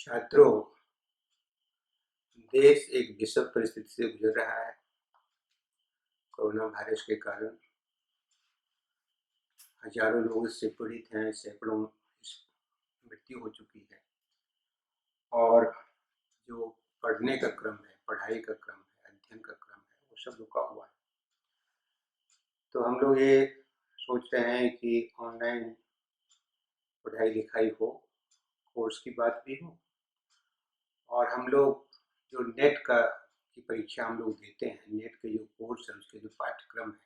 छात्रों, देश एक विषम परिस्थिति से गुजर रहा है। कोरोना वायरस के कारण हजारों लोग इससे पीड़ित हैं, सैकड़ों मृत्यु हो चुकी है और जो पढ़ने का क्रम है, पढ़ाई का क्रम है, अध्ययन का क्रम है, वो सब रुका हुआ है। तो हम लोग ये सोच रहे हैं कि ऑनलाइन पढ़ाई लिखाई हो, कोर्स की बात भी हो और हम लोग जो नेट की परीक्षा हम लोग देते हैं, नेट के जो कोर्स है, उसके जो पाठ्यक्रम है,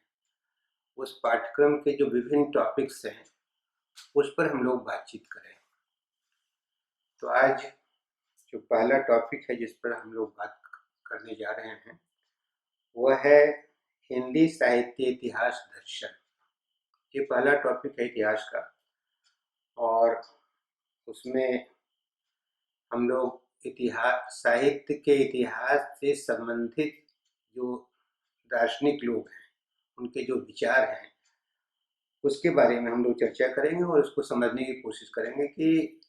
उस पाठ्यक्रम के जो विभिन्न टॉपिक्स हैं, उस पर हम लोग बातचीत करें। तो आज जो पहला टॉपिक है जिस पर हम लोग बात करने जा रहे हैं, वह है हिंदी साहित्य इतिहास दर्शन। ये पहला टॉपिक है इतिहास का और उसमें हम लोग साहित्य के इतिहास से संबंधित जो दार्शनिक लोग हैं, उनके जो विचार हैं, उसके बारे में हम लोग चर्चा करेंगे और उसको समझने की कोशिश करेंगे कि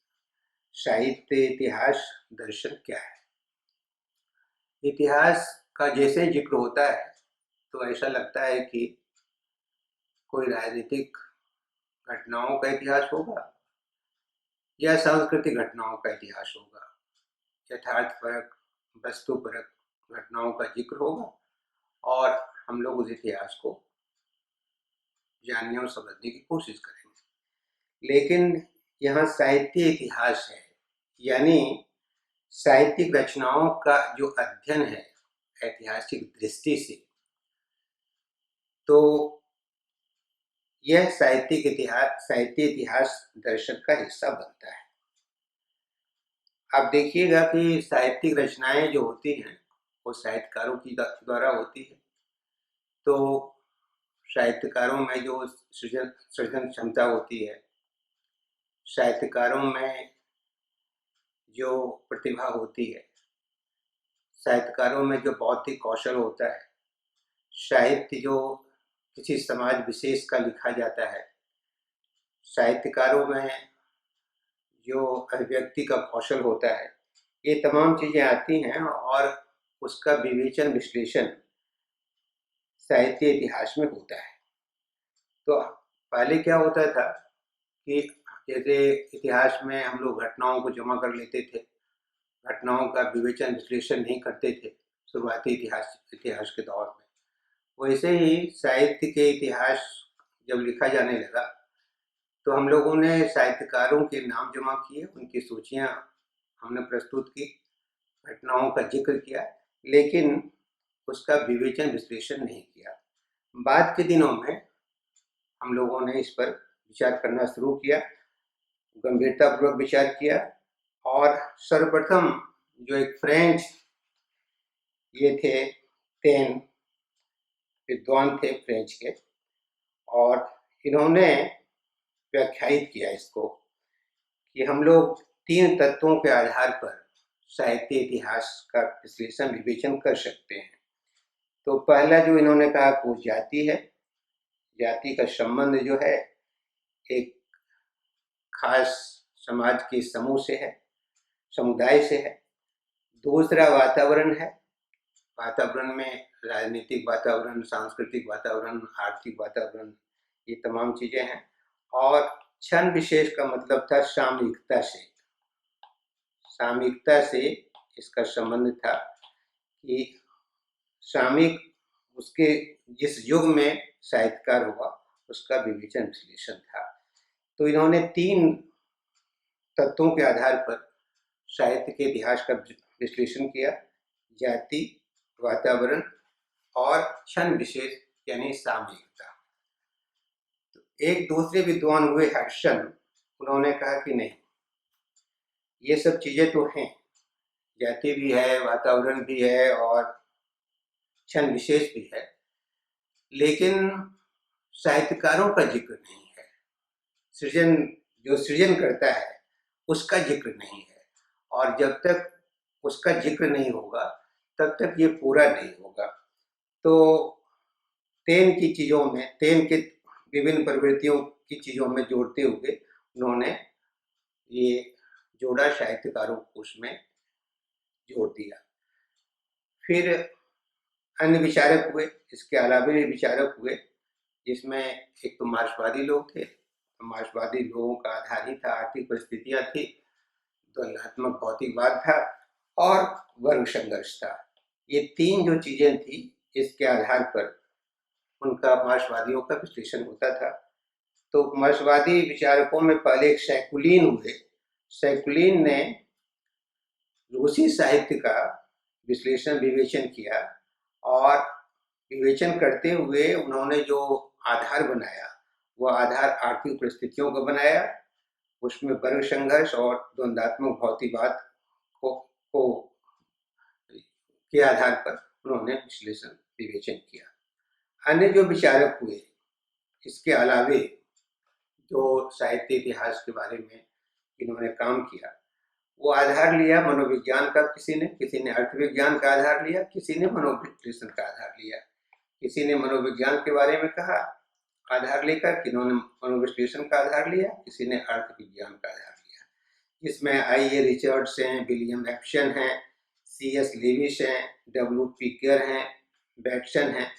साहित्य इतिहास दर्शन क्या है। इतिहास का जैसे जिक्र होता है तो ऐसा लगता है कि कोई राजनीतिक घटनाओं का इतिहास होगा या सांस्कृतिक घटनाओं का इतिहास होगा, यथार्थपरक वस्तुपरक घटनाओं का जिक्र होगा और हम लोग उस इतिहास को जानने और समझने की कोशिश करेंगे। लेकिन यहाँ साहित्य इतिहास है, यानी साहित्यिक रचनाओं का जो अध्ययन है ऐतिहासिक दृष्टि से, तो यह साहित्य इतिहास दर्शन का हिस्सा बनता है। आप देखिएगा कि साहित्यिक रचनाएं जो होती हैं वो साहित्यकारों की द्वारा होती है। तो साहित्यकारों में जो सृजन क्षमता होती है, साहित्यकारों में जो प्रतिभा होती है, साहित्यकारों में जो बौद्धिक कौशल होता है, साहित्य जो किसी समाज विशेष का लिखा जाता है, साहित्यकारों में जो अभिव्यक्ति का कौशल होता है, ये तमाम चीज़ें आती हैं और उसका विवेचन विश्लेषण साहित्य इतिहास में होता है। तो पहले क्या होता था कि जैसे इतिहास में हम लोग घटनाओं को जमा कर लेते थे, घटनाओं का विवेचन विश्लेषण नहीं करते थे शुरुआती इतिहास के दौर में। वैसे ही साहित्य के इतिहास जब लिखा जाने लगा तो हम लोगों ने साहित्यकारों के नाम जमा किए, उनकी सूचियाँ हमने प्रस्तुत की, घटनाओं का जिक्र किया, लेकिन उसका विवेचन विश्लेषण नहीं किया। बाद के दिनों में हम लोगों ने इस पर विचार करना शुरू किया, गंभीरतापूर्वक विचार किया और सर्वप्रथम जो एक फ्रेंच ये थे, तेन विद्वान थे फ्रेंच के, और इन्होंने व्याख्यायित किया इसको कि हम लोग 3 तत्वों के आधार पर साहित्य इतिहास का विश्लेषण विवेचन कर सकते हैं। तो पहला जो इन्होंने कहा वो जाति है। जाति का संबंध जो है एक खास समाज के समूह से है, समुदाय से है। दूसरा वातावरण है, वातावरण में राजनीतिक वातावरण, सांस्कृतिक वातावरण, आर्थिक वातावरण, ये तमाम चीज़ें हैं। और क्षण विशेष का मतलब था सामयिकता से। सामयिकता से इसका संबंध था कि सामयिक उसके जिस युग में साहित्यकार हुआ उसका विवेचन विश्लेषण था। तो इन्होंने 3 तत्वों के आधार पर साहित्य के इतिहास का विश्लेषण किया, जाति, वातावरण और क्षण विशेष यानी सामयिकता। तो एक दूसरे विद्वान हुए हड्सन, उन्होंने कहा कि नहीं, ये सब चीज़ें तो हैं, जाति भी है, वातावरण भी है और क्षण विशेष भी है, लेकिन साहित्यकारों का जिक्र नहीं है। जो सृजन करता है उसका जिक्र नहीं है और जब तक उसका जिक्र नहीं होगा तब तक ये पूरा नहीं होगा। तो तेन के विभिन्न प्रवृत्तियों की चीज़ों में जोड़ते हुए उन्होंने ये जोड़ा, साहित्यकारों को उसमें जोड़ दिया। फिर अन्य विचारक हुए, इसके अलावा भी विचारक हुए, जिसमें एक तो मार्क्सवादी लोग थे। मार्क्सवादी लोगों का आधार ही था, आर्थिक परिस्थितियां थी, द्वंद्वात्मक भौतिकवाद था और वर्ग संघर्ष था। ये तीन जो चीजें थी, इसके आधार पर उनका मार्क्सवादियों का विश्लेषण होता था। तो मार्क्सवादी विचारकों में पहले एक सैकुलिन हुए। सैकुलिन ने रूसी साहित्य का विश्लेषण विवेचन किया और विवेचन करते हुए उन्होंने जो आधार बनाया, वो आधार आर्थिक परिस्थितियों का बनाया। उसमें वर्ग संघर्ष और द्वंद्वात्मक भौतिकवाद को के आधार पर उन्होंने विश्लेषण विवेचन किया। अन्य जो विचारक हुए, इसके अलावे जो साहित्य इतिहास के बारे में इन्होंने काम किया, वो आधार लिया मनोविज्ञान का, किसी ने अर्थविज्ञान का आधार लिया, किसी ने मनोविश्लेषण का आधार लिया। किसी ने मनोविज्ञान के बारे में कहा आधार लेकर, किन्होंने मनोविश्लेषण का आधार लिया, किसी ने अर्थ विज्ञान का आधार लिया। जिसमें आई.ए. रिचर्ड्स हैं, विलियम एप्शन हैं, C.S. लेविस हैं, W.P. केयर हैं, बैटसन हैं।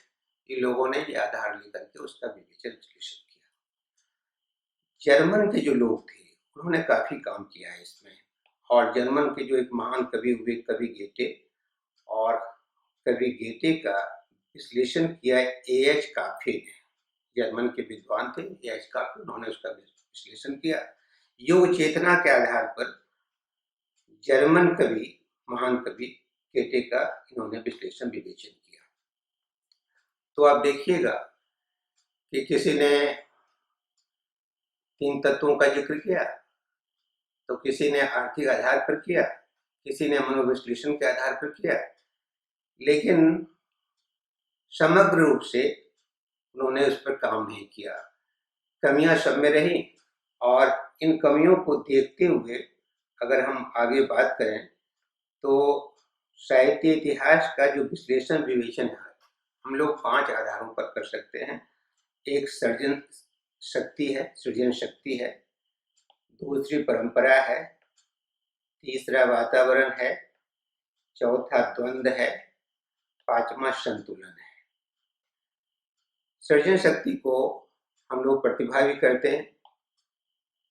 इन लोगों ने ये आधार लेकर के उसका विवेचन विश्लेषण किया। जर्मन के जो लोग थे, उन्होंने काफी काम किया है इसमें। और जर्मन के जो एक महान कवि हुए, कवि गेटे, और कवि गेटे का विश्लेषण किया A.H. काफे ने। जर्मन के विद्वान थे A.H. काफे, उन्होंने उसका विश्लेषण किया। योग चेतना के आधार पर जर्मन कवि, महान कवि गेटे का इन्होंने विश्लेषण विवेचन किया। तो आप देखिएगा कि किसी ने तीन तत्वों का जिक्र किया, तो किसी ने आर्थिक आधार पर किया, किसी ने मनोविश्लेषण के आधार पर किया, लेकिन समग्र रूप से उन्होंने उस पर काम नहीं किया। कमियां सब में रही और इन कमियों को देखते हुए अगर हम आगे बात करें तो साहित्य इतिहास का जो विश्लेषण विवेचन है, हम लोग 5 आधारों पर कर सकते हैं। एक सृजन शक्ति है, दूसरी परंपरा है, तीसरा वातावरण है, चौथा द्वंद्व है, पांचवा संतुलन है। सृजन शक्ति को हम लोग प्रतिभा भी कहते हैं,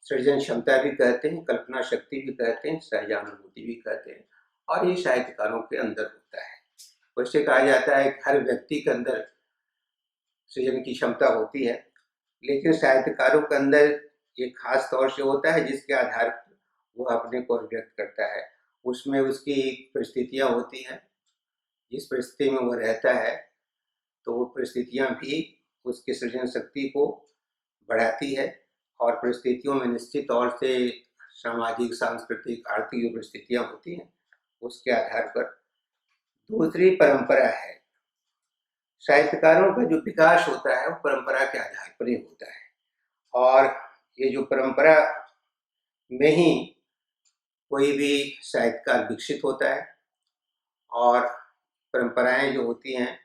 सृजन क्षमता भी कहते हैं, कल्पना शक्ति भी कहते हैं, सहजानुभूति भी कहते हैं, और ये साहित्यकारों के अंदर होता है। वैसे कहा जाता है कि हर व्यक्ति के अंदर सृजन की क्षमता होती है, लेकिन साहित्यकारों के अंदर एक खास तौर से होता है जिसके आधार पर वो अपने को व्यक्त करता है। उसमें उसकी परिस्थितियां होती हैं, जिस परिस्थिति में वो रहता है, तो वो परिस्थितियां भी उसकी सृजन शक्ति को बढ़ाती है। और परिस्थितियों में निश्चित तौर से सामाजिक, सांस्कृतिक, आर्थिक जो परिस्थितियां होती हैं, उसके आधार पर। दूसरी परंपरा है। साहित्यकारों का जो विकास होता है वो परंपरा के आधार पर ही होता है, और ये जो परंपरा में ही कोई भी साहित्यकार विकसित होता है। और परंपराएं जो होती हैं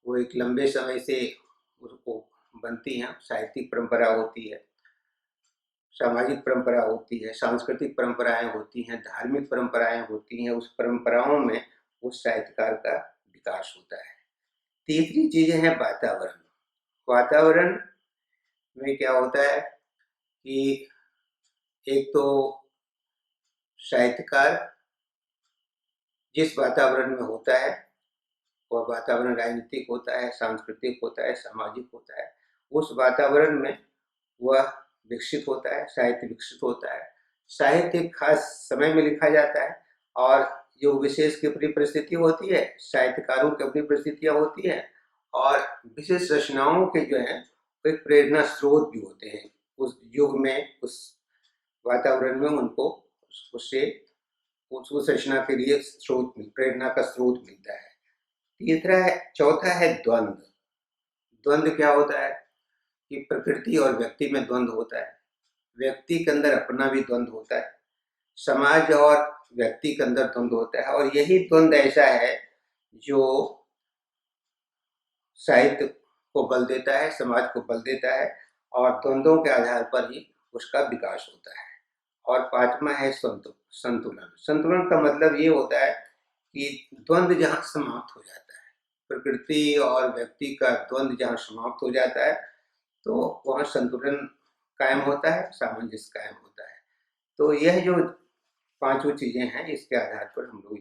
वो एक लंबे समय से उसको बनती हैं। साहित्यिक परंपरा होती है, सामाजिक परंपरा होती है, सांस्कृतिक परंपराएं होती हैं, धार्मिक परंपराएं होती हैं। उस परंपराओं में उस साहित्यकार का विकास होता है। तीसरी चीज है वातावरण। वातावरण में क्या होता है कि एक तो साहित्यकार जिस वातावरण में होता है, वह वातावरण राजनीतिक होता है, सांस्कृतिक होता है, सामाजिक होता है। उस वातावरण में वह विकसित होता है, साहित्य विकसित होता है। साहित्य एक खास समय में लिखा जाता है, और जो विशेष की अपनी परिस्थिति होती है, साहित्यकारों की अपनी परिस्थितियां होती हैं, और विशेष रचनाओं के जो है एक प्रेरणा स्रोत भी होते हैं। उस युग में, उस वातावरण में उनको उससे उस रचना के लिए स्रोत, प्रेरणा का स्रोत मिलता है। चौथा है द्वंद्व। द्वंद्व क्या होता है कि प्रकृति और व्यक्ति में द्वंद्व होता है। व्यक्ति के अंदर अपना भी द्वंद्व होता है, समाज और व्यक्ति के अंदर द्वंद्व होता है, और यही द्वंद्व ऐसा है जो साहित्य को बल देता है, समाज को बल देता है, और द्वंद्वों के आधार पर ही उसका विकास होता है। और पांचवा है संतुलन। संतुलन का मतलब ये होता है कि द्वंद्व जहाँ समाप्त हो जाता है, प्रकृति और व्यक्ति का द्वंद्व जहाँ समाप्त हो जाता है, तो वहाँ संतुलन कायम होता है, सामंजस्य कायम होता है। तो यह जो पांचों चीजें हैं, इसके आधार पर हम लोग